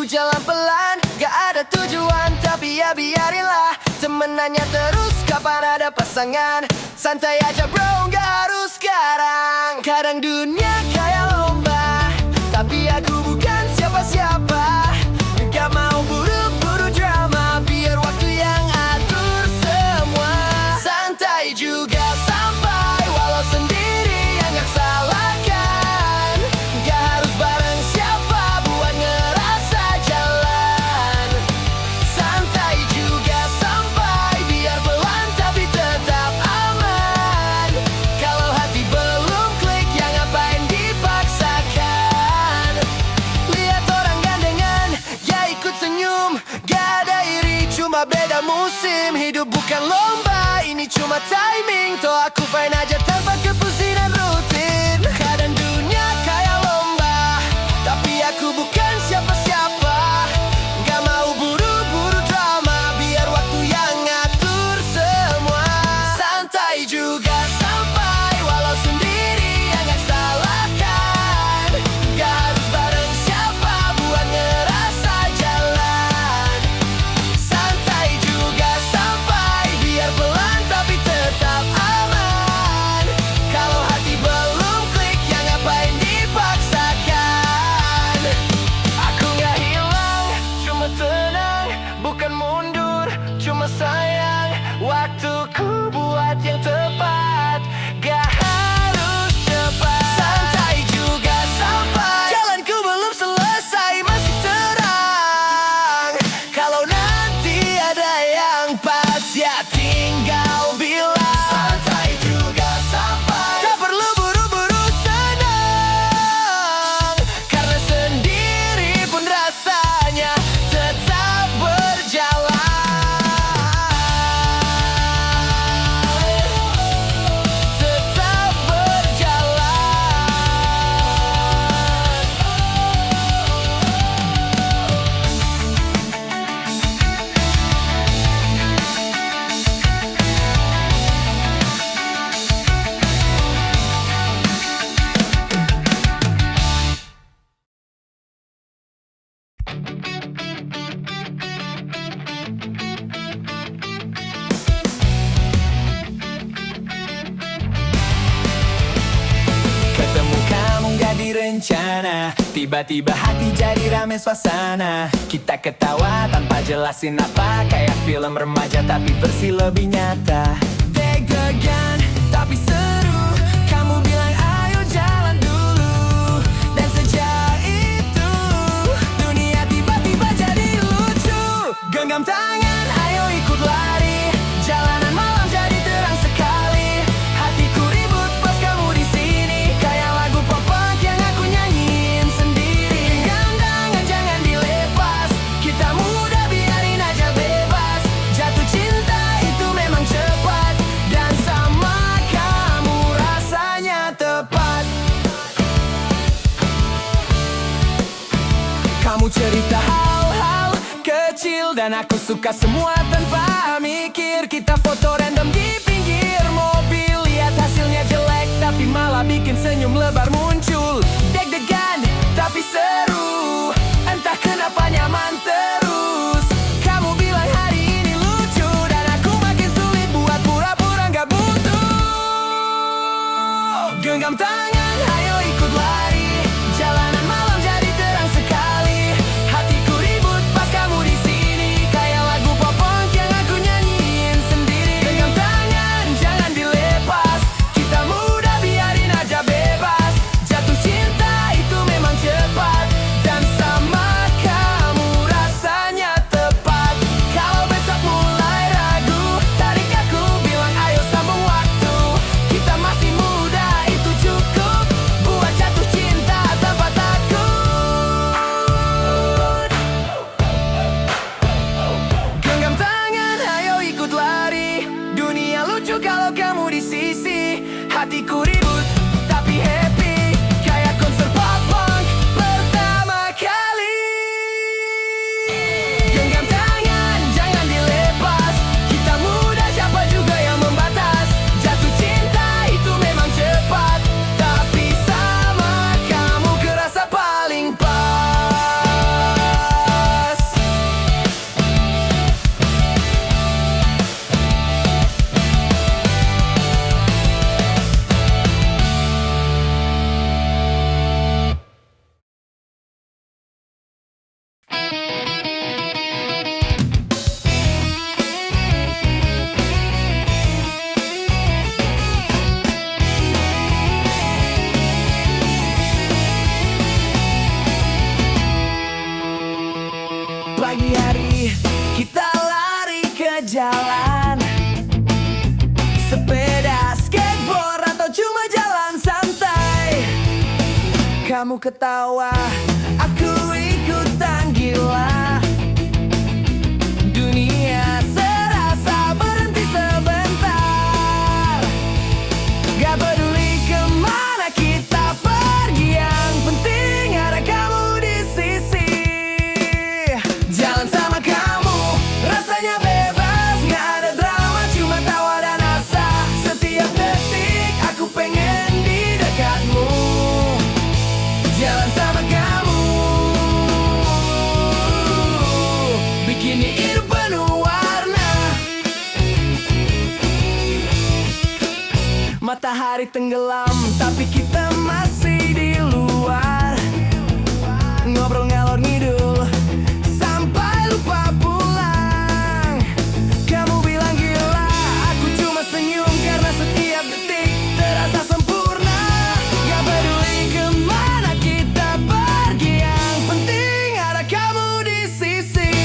jalan pelan, gak ada tujuan, tapi ya biarinlah. Temenannya terus, kapan ada pasangan. Santai aja bro, gak harus sekarang. Kadang dunia kayak lomba, tapi aku bukan siapa-siapa. Gak mau buru-buru drama, biar waktu yang atur semua. Santai juga sampai, walau sendiri yang gak salahkan. Gak harus bareng siapa buat ngerasa jalan. Santai juga sampai, biar pelan tapi tetap aman. Kalau hati belum klik, ya ngapain dipaksakan. Lihat orang gandengan, ya ikut senyum. Gak ada iri, cuma beda musim. Hidup bukan lomba, ini cuma timing. Toh aku fine aja tanpa kepusingan rutin. Kadang dunia kayak lomba, tapi aku bukan siapa-siapa. Gak mau buru-buru drama, biar waktu yang ngatur semua. Santai juga sampai, walau sendiri yang gak salahkan. Gak harus bareng siapa buat ngerasa jalan. Santai juga sampai, biar pelan tapi tetap aman. Kalau hati belum klik, ya ngapain dipaksakan. Aku gak hilang, cuma tenang, bukan mundur, cuma sayang. Waktuku buat yang tepat, gak harus cepat. Santai juga sampai, jalanku belum selesai, masih terang. Kalau nanti ada yang pas, ya tinggal bilang. Santai juga sampai, tak perlu buru-buru senang, karena sendiri pun rasanya tetap berjalan. Tetap berjalan. Ketemu kamu gak direncana, tiba-tiba hati jadi rame suasana. Kita ketawa tanpa jelasin apa, kayak film remaja tapi versi lebih nyata. Deg-degan tapi seru, kamu bilang ayo jalan dulu. Dan sejak itu dunia tiba-tiba jadi lucu. Genggam tangan, ayo ikut lari, jalanan malam jadi terang sekali. Hatiku ribut pas kamu di sini, kayak lagu pop punk yang aku nyanyiin sendiri. Genggam tangan jangan dilepas, kita muda biarin aja bebas. Jatuh cinta itu memang cepat, dan sama kamu rasanya tepat. Kamu cerita hal-hal kecil dan aku suka semua tanpa mikir. Kita foto random di pinggir mobil, lihat hasilnya jelek tapi malah bikin senyum lebar muncul. Deg-degan tapi seru, entah kenapa nyaman terus. Kamu bilang hari ini lucu, dan aku makin sulit buat pura-pura gak butuh. Genggam tangan, ayo ikut lari, jalanan malam jadi terang sekali. Hatiku ribut pas kamu di sini, kayak lagu pop punk yang aku nyanyiin sendiri. Genggam tangan, jangan dilepas, kita muda biarin aja bebas. Jatuh cinta itu memang cepat, dan sama kamu rasanya tepat. Kalau besok mulai ragu, tarik aku bilang ayo sambung waktu. Kita masih muda, itu cukup buat jatuh cinta tanpa takut. Genggam tangan, ayo ikut lari, dunia lucu kalau kamu di sisi. Hatiku ribut tapi happy, kayak konser pop punk pertama kali. Genggam tangan, jangan dilepas, kita muda siapa juga yang membatas. Jatuh cinta itu memang cepat, tapi sama kamu kerasa paling pas. kamu ketawa, aku ikutan gila. Dunia serasa berhenti sebentar. Gak peduli kemana kita pergi, yang penting ada kamu di sisi. Jalan sama kamu rasanya bebas, gak ada drama, cuma tawa dan asa. Setiap detik aku pengen di dekatmu. Jalan sama kamu bikin hidup penuh warna. Matahari tenggelam tapi kita masih di luar, ngobrol ngalor ngidul sampai lupa pulang. Kamu bilang gila, aku cuma senyum karena setiap detik terasa sempurna. Gak peduli kemana kita pergi, yang penting ada kamu di sisi.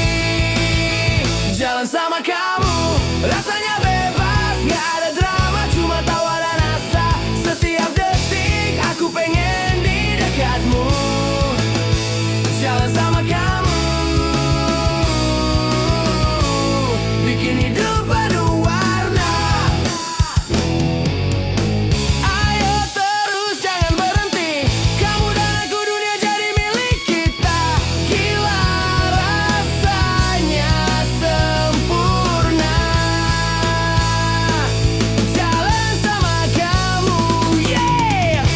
Jalan sama kamu rasanya bebas, gak ada drama, cuma tawa dan asa. Setiap detik aku pengen di dekatmu. Jalan sama kamu bikin hidup penuh warna. Ayo terus jangan berhenti, kamu dan aku dunia jadi milik kita. Gila rasanya sempurna. Jalan sama kamu, yeah.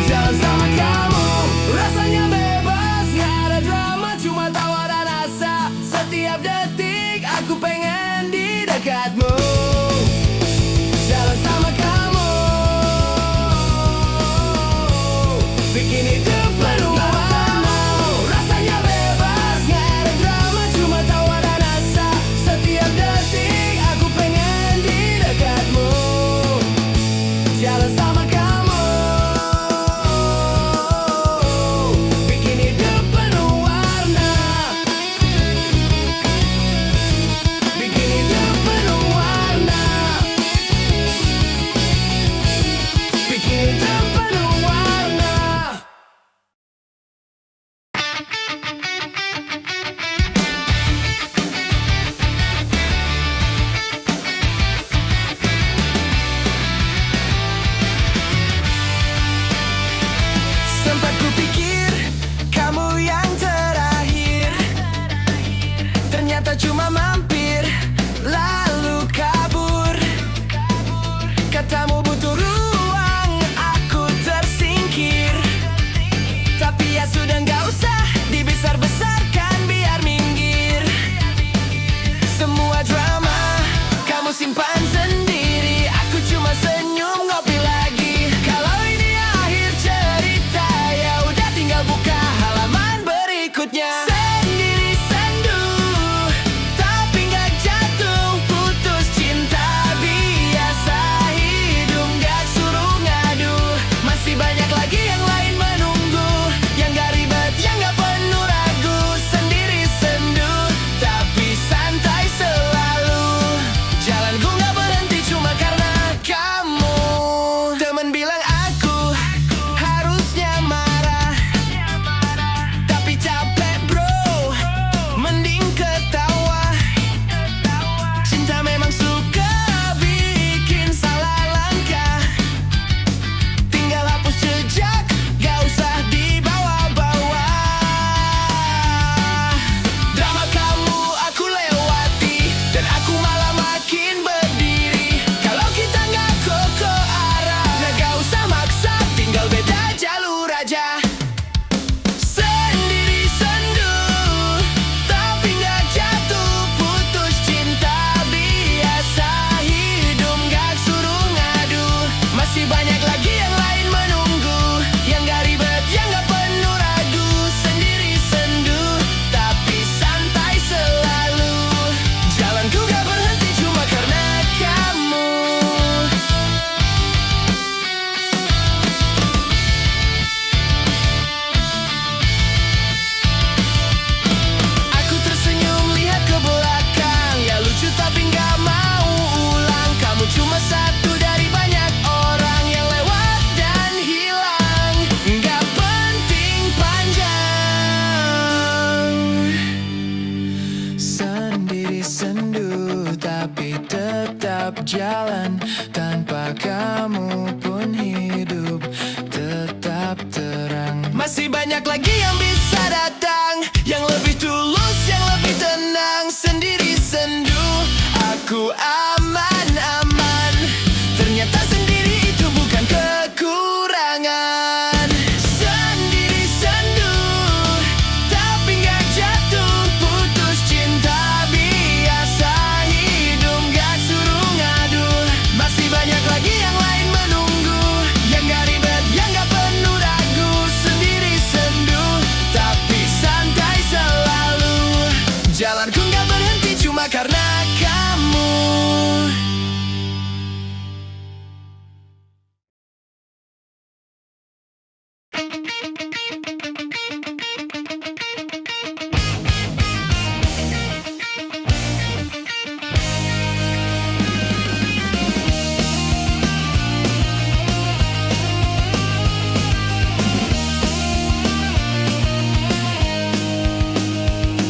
Jalan sama kamu rasanya bebas, gak ada drama, cuma tawa dan asa. Setiap detik aku pengen di dekatmu. Jalan sama kamu bikin hidup penuh warna. Rasanya bebas, gak ada drama, cuma tawa dan asa. Setiap detik aku pengen di dekatmu. Jalan sama kamu bikin hidup penuh warna. Bikin hidup penuh warna. Bikin hidup penuh warna. jalan. Tanpa kamu pun hidup tetap terang. Masih banyak lagi yang bisa datang, yang lebih tulus, yang lebih tenang. Sendiri sendu, aku aman-aman. Ternyata sendiri itu bukan kekurangan. Sendiri sendu, tapi gak jatuh. Putus cinta biasa, hidup gak suruh ngadu. Masih banyak lagi yang lain menunggu, yang gak ribet, yang gak penuh ragu. Sendiri sendu, tapi santai selalu. Jalanku gak berhenti cuma karena kamu.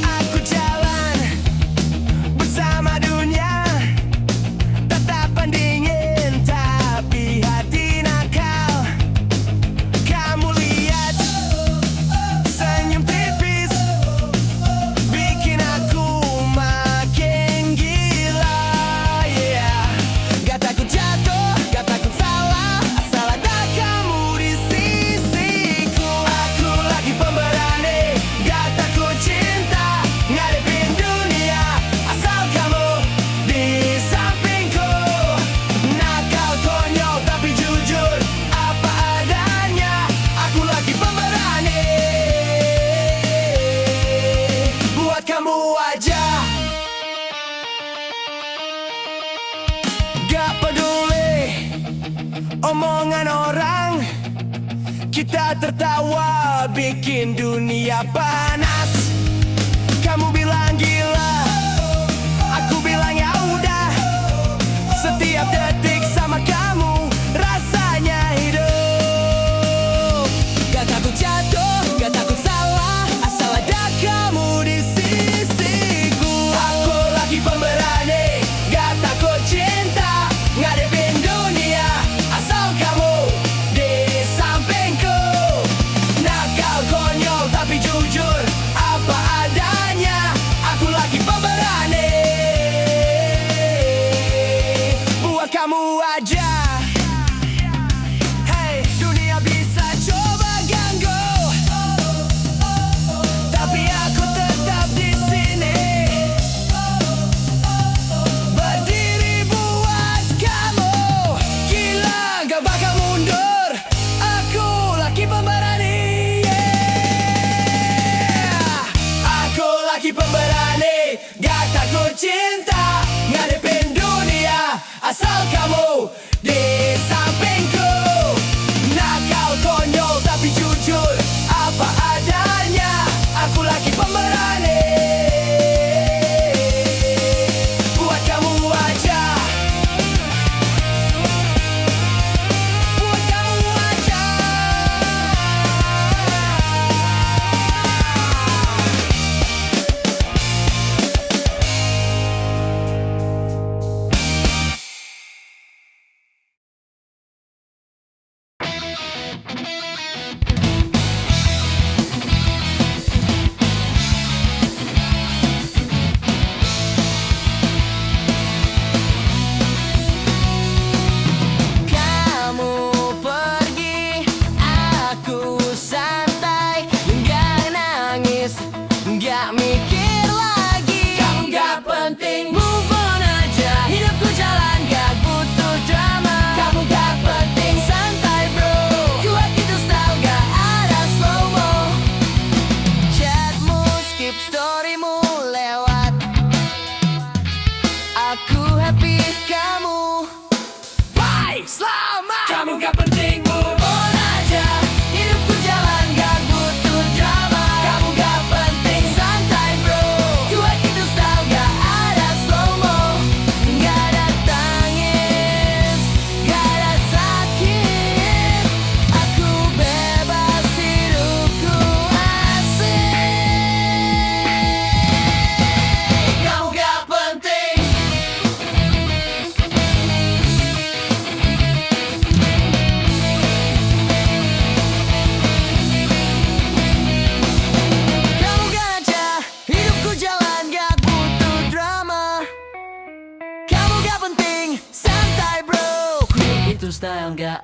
Aku jalan bersama dunia, tatapan dingin tapi hati nakal. Kamu lihat senyum tipis, bikin aku makin gila. Yeah. Gak takut jatuh, gak takut salah, asal ada kamu di sisiku. Aku lagi pemberani, gak takut cinta, ngadepin dunia, asal kamu di sampingku. Nakal, konyol, tapi jujur, apa adanya. Aku lagi pemberani, buat kamu aja. Gak peduli omongan orang, kita tertawa bikin dunia panas. Kamu bilang gila, aku bilang ya udah. Setiap detik sama kamu rasanya hidup. Gak takut jatuh, gak takut salah, asal ada kamu di sisiku. Aku lagi pemberani, gak takut cinta, ngadepin dunia, asal kamu di sampingku. Nakal, konyol, tapi jujur, apa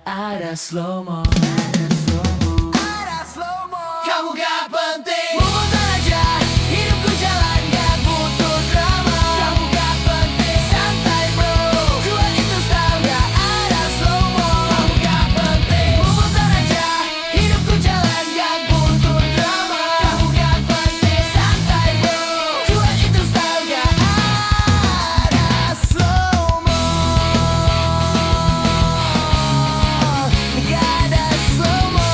ada slow-mo. Ada slow-mo. Kamu gak penting, muter aja. Hidupku jalan gak butuh drama. Kamu gak penting, santai bro. Gua itu style gak ada slow-mo. Kamu gak penting, muter aja. Hidupku jalan gak butuh drama. Kamu gak penting, santai bro. Gua itu style gak ada slow-mo. Gak ada slow-mo.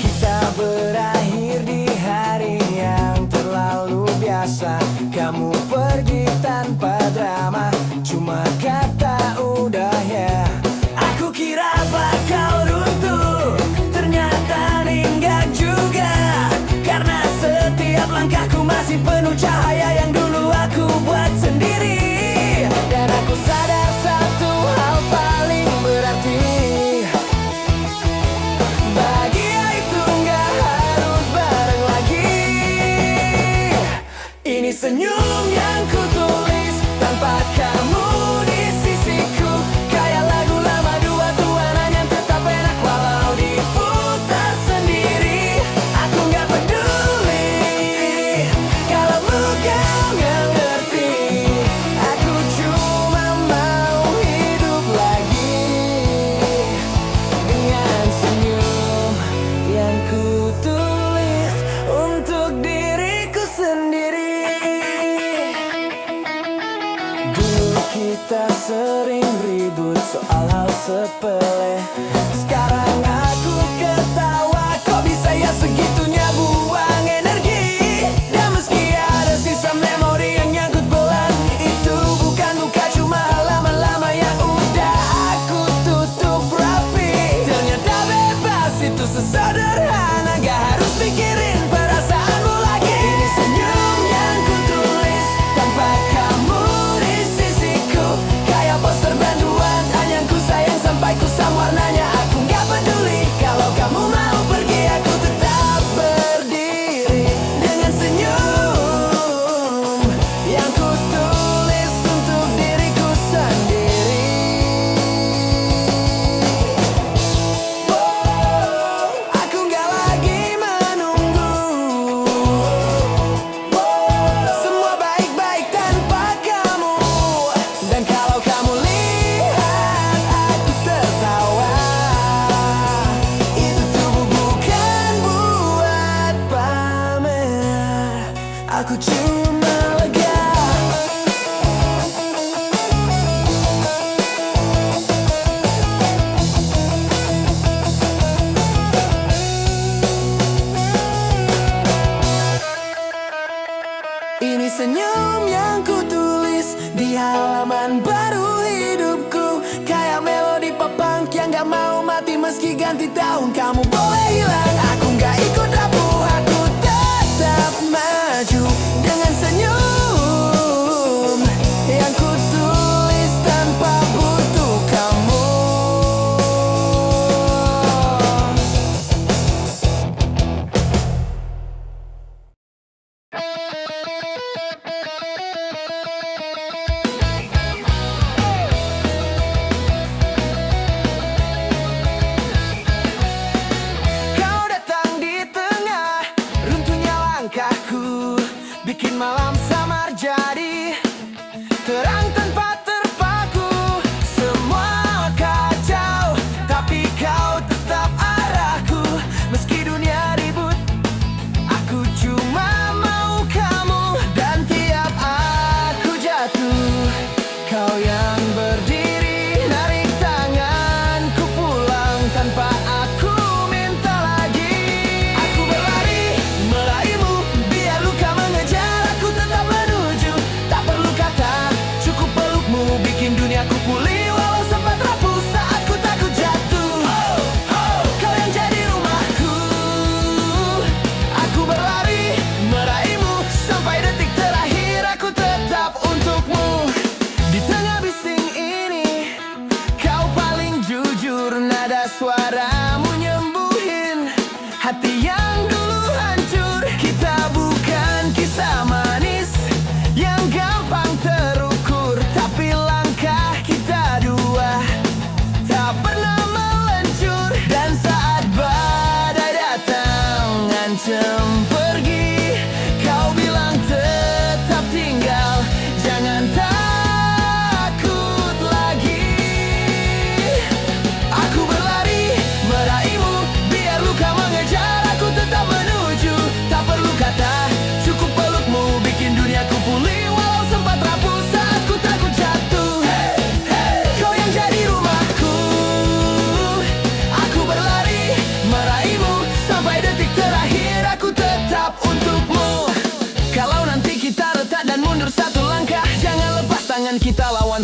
Kita berakhir di hari yang terlalu biasa. Kamu pergi tanpa drama, cuma kata udah ya. Aku kira bakal runtuh, ternyata enggak juga. Karena setiap langkahku masih penuh cahaya yang dulu aku buat sendiri. Dan aku sadar satu hal paling berarti, bahagia itu nggak harus bareng lagi. Ini senyum yang kutulis tanpa kamu di sisiku. Kayak lagu lama dua tuanan yang tetap enak walau diputar sendiri. Aku nggak peduli kalau kau nggak ngerti. Aku cuma mau hidup lagi dengan senyum yang kutulis untuk diriku sendiri. Dulu kita sering ribut soal hal sepele. Sekarang aku ketawa, kok bisa ya segitunya buang energi. Dan meski ada sisa memori yang nyangkut belang, itu bukan luka, cuma halaman lama yang udah aku tutup rapi. Ternyata bebas itu sesederhana, gak harus mikirin perasaanmu lagi. Ini senyum yang kutulis tanpa kamu di sisiku. Kayak poster banduan, hanya ku sayang sampai kusam warnanya. Aku gak peduli kalau kamu mau pergi, aku tetap berdiri dengan senyum yang kutulis untuk diriku sendiri. Aku nggak lagi menunggu. Semua baik-baik tanpa kamu. Dan kalau kamu lihat aku tertawa, itu tuh bukan buat pamer. Aku cuma lega. Ini senyum yang kutulis di halaman baru hidupku. Kayak melodi pop punk yang gak mau mati meski ganti tahun. Kamu boleh hilang, aku gak ikut rapuh. Aku tetap maju dengan senyum yang kutulis tanpa butuh kamu.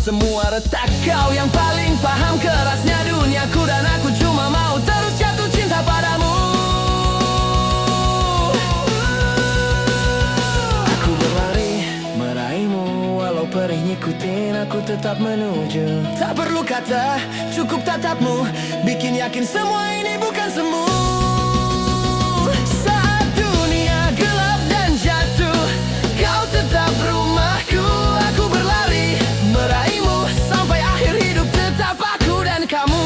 semua retak. Kau yang paling paham kerasnya duniaku, dan aku cuma mau terus jatuh cinta padamu. Aku berlari meraihmu, walau perih ngikutin aku tetap menuju. Tak perlu kata, cukup tatapmu, bikin yakin semua ini bukan semu. Saat dunia gelap dan jatuh, kau tetap rumahku. Aku berlari meraihmu, sampai akhir hidup tetap aku dan kamu.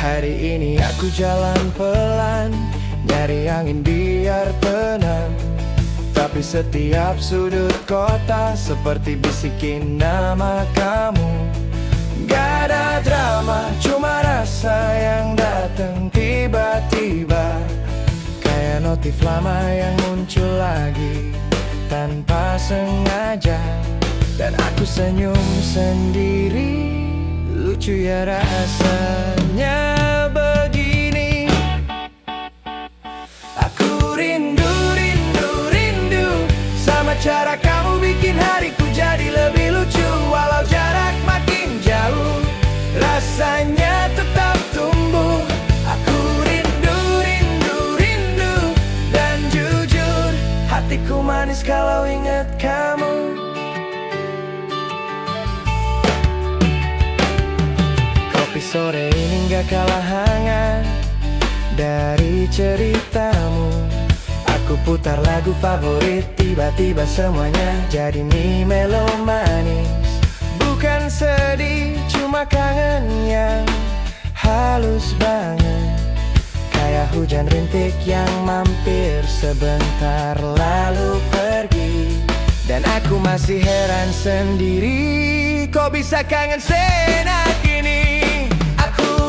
Hari ini aku jalan pelan, nyari angin biar tenang. Tapi setiap sudut kota seperti bisikin nama kamu. Gak ada drama, cuma rasa yang datang tiba-tiba, kayak notif lama yang muncul lagi tanpa sengaja. Dan aku senyum sendiri, lucu ya rasanya begini. Aku rindu, rindu, rindu sama cara kamu bikin hariku jadi lebih lucu. Walau jarak makin jauh, rasanya tetap tumbuh. Aku rindu, rindu, rindu, dan jujur hatiku manis kalau ingat kamu. Sore ini gak kalah hangat dari ceritamu. Aku putar lagu favorit, tiba-tiba semuanya jadi melo manis. Bukan sedih, cuma kangen yang halus banget, kayak hujan rintik yang mampir sebentar lalu pergi. Dan aku masih heran sendiri, kok bisa kangen seenak ini.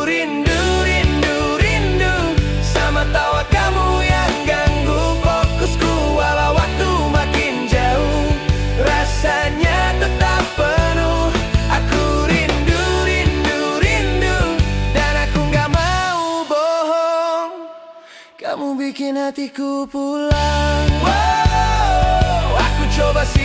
Rindu, rindu, rindu sama tawa kamu yang ganggu fokusku. Walau waktu makin jauh, rasanya tetap penuh. Aku rindu, rindu, rindu, dan aku gak mau bohong, kamu bikin hatiku pulang. Wow, aku coba sih